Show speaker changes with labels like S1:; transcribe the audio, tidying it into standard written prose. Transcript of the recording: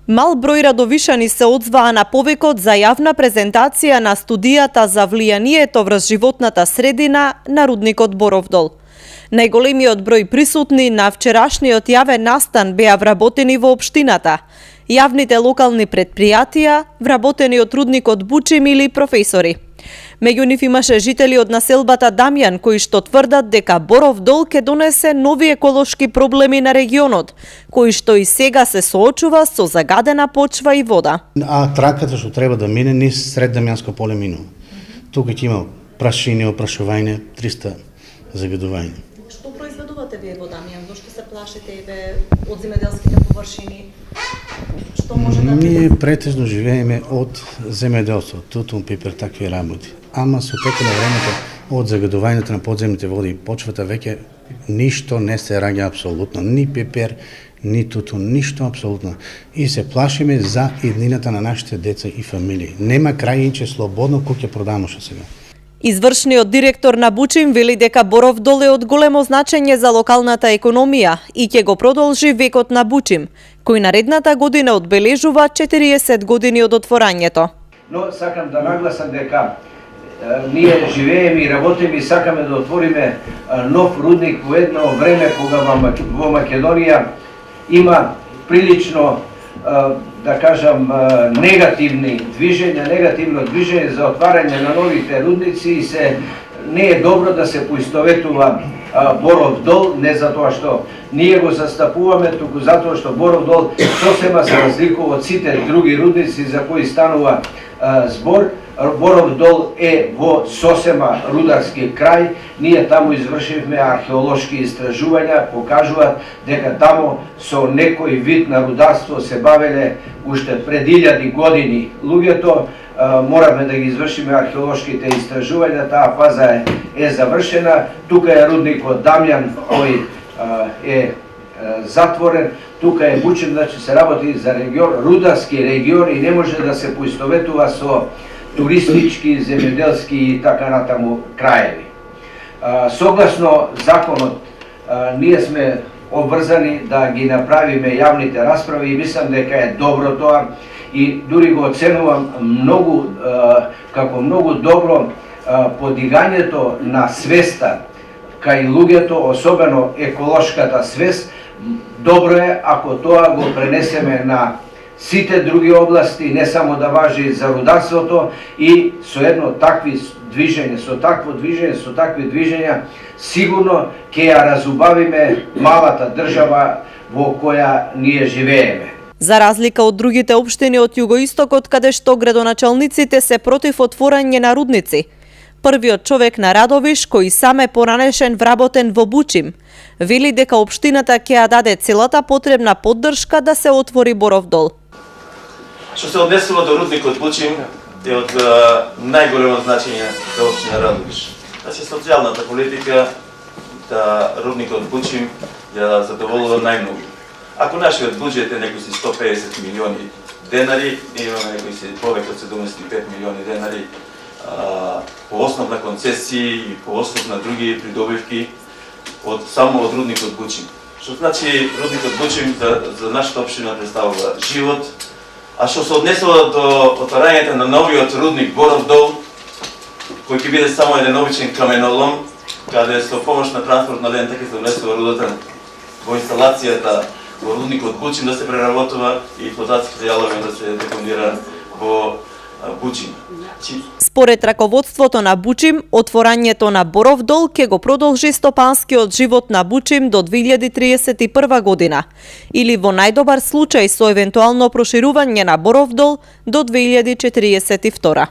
S1: Мал број радовишани се одзваа на повикот за јавна презентација на студијата за влијанието врз животната средина на рудникот Боров дол. Најголемиот број присутни на вчерашниот јавен настан беа вработени во општината, јавните локални предпријатија, вработени од рудникот Бучим или професори. Меѓу нив имаше жители од населбата Дамјан кои што тврдат дека Боров дол ќе донесе нови еколошки проблеми на регионот, кои што и сега се соочува со загадена почва и вода.
S2: А траката што треба да мине низ Сред Дамјанско поле минува. Тука ќе има прашини, опрашување, 300 загадување.
S1: Што произведувате вие во Дамјан? Зошто се плашите од земјоделските површини? Што може да
S2: Ние претежно живееме од земјоделство, тутун, пипер, такви работи. Ама со текот на времето од загадувањето на подземните води и почвата веќе ништо не се раѓа апсолутно, ни пипер, ни тутун, ништо апсолутно. И се плашиме за иднината на нашите деца и фамилии. Нема крај инче слободно кој ќе продамоше сега.
S1: Извршниот директор на Бучим вели дека Боров дол е од големо значење за локалната економија и ќе го продолжи векот на Бучим, кој наредната година одбележува 40 години од отворањето.
S3: Но сакам да нагласам дека ние живееме и работиме и сакаме да отвориме нов рудник во едно време кога во Македонија има прилично да кажам негативно движење за отварање на новите рудници и не е добро да се поистоветува Боров дол, не затоа што ние го застапуваме, туку затоа што Боров дол сосема се разликува од сите други рудници за кои станува збор. Боров дол е во сосема рударски крај. Ние таму извршивме археолошки истражувања, покажуваат дека таму со некој вид на рударство се бавеле уште пред 1000 години луѓето. Мораме да ги извршиме археолошките истражувања, таа фаза е завршена. Тука е рудникот Дамјан кој е затворен. Тука е Бучим, значи се работи за регион, рударски регион и не може да се поистоветува со туристички, земјоделски и така натаму краеви. Согласно законот, ние сме обврзани да ги направиме јавните расправи и мислам дека е добро тоа и дури го оценувам како многу добро подигањето на свеста кај луѓето, особено еколошката свест. Добро е ако тоа го пренесеме на сите други области, не само да важи за рударството и со едно такви движење, со такви движења, сигурно ќе ја разубавиме малата држава во која ние живееме.
S1: За разлика од другите општини од југоистокот, каде што градоначалниците се против отворање на рудници, првиот човек на Радовиш, кој сам е поранешен вработен во Бучим, вели дека општината ќе ја даде целата потребна поддршка да се отвори Боров дол.
S4: Што се однесува до рудникот Бучим е од најголемо значење за општина Радовиш. Значи социјалната политика да рудникот Бучим ја задоволува најмногу. Ако нашиот буџет е некои 150 милиони денари, ние имаме некои повеќе од 75 милиони денари по основ на концесии и по основ на други придобивки само од рудникот Бучим. Што значи рудникот Бучим за нашата општина представува живот, а што се однесува до отварањето на новиот рудник Боров дол, кој ќе биде само еден обичен каменолом, каде со помош на транспортна лента ќе се однесува рудата во инсталацијата во рудникот Бучим да се преработува и флотацијските јалови да се депонира во Бучим.
S1: Според раководството на Бучим, отворањето на Боров дол ќе го продолжи стопанскиот живот на Бучим до 2031 година или во најдобар случај со евентуално проширување на Боров дол до 2042.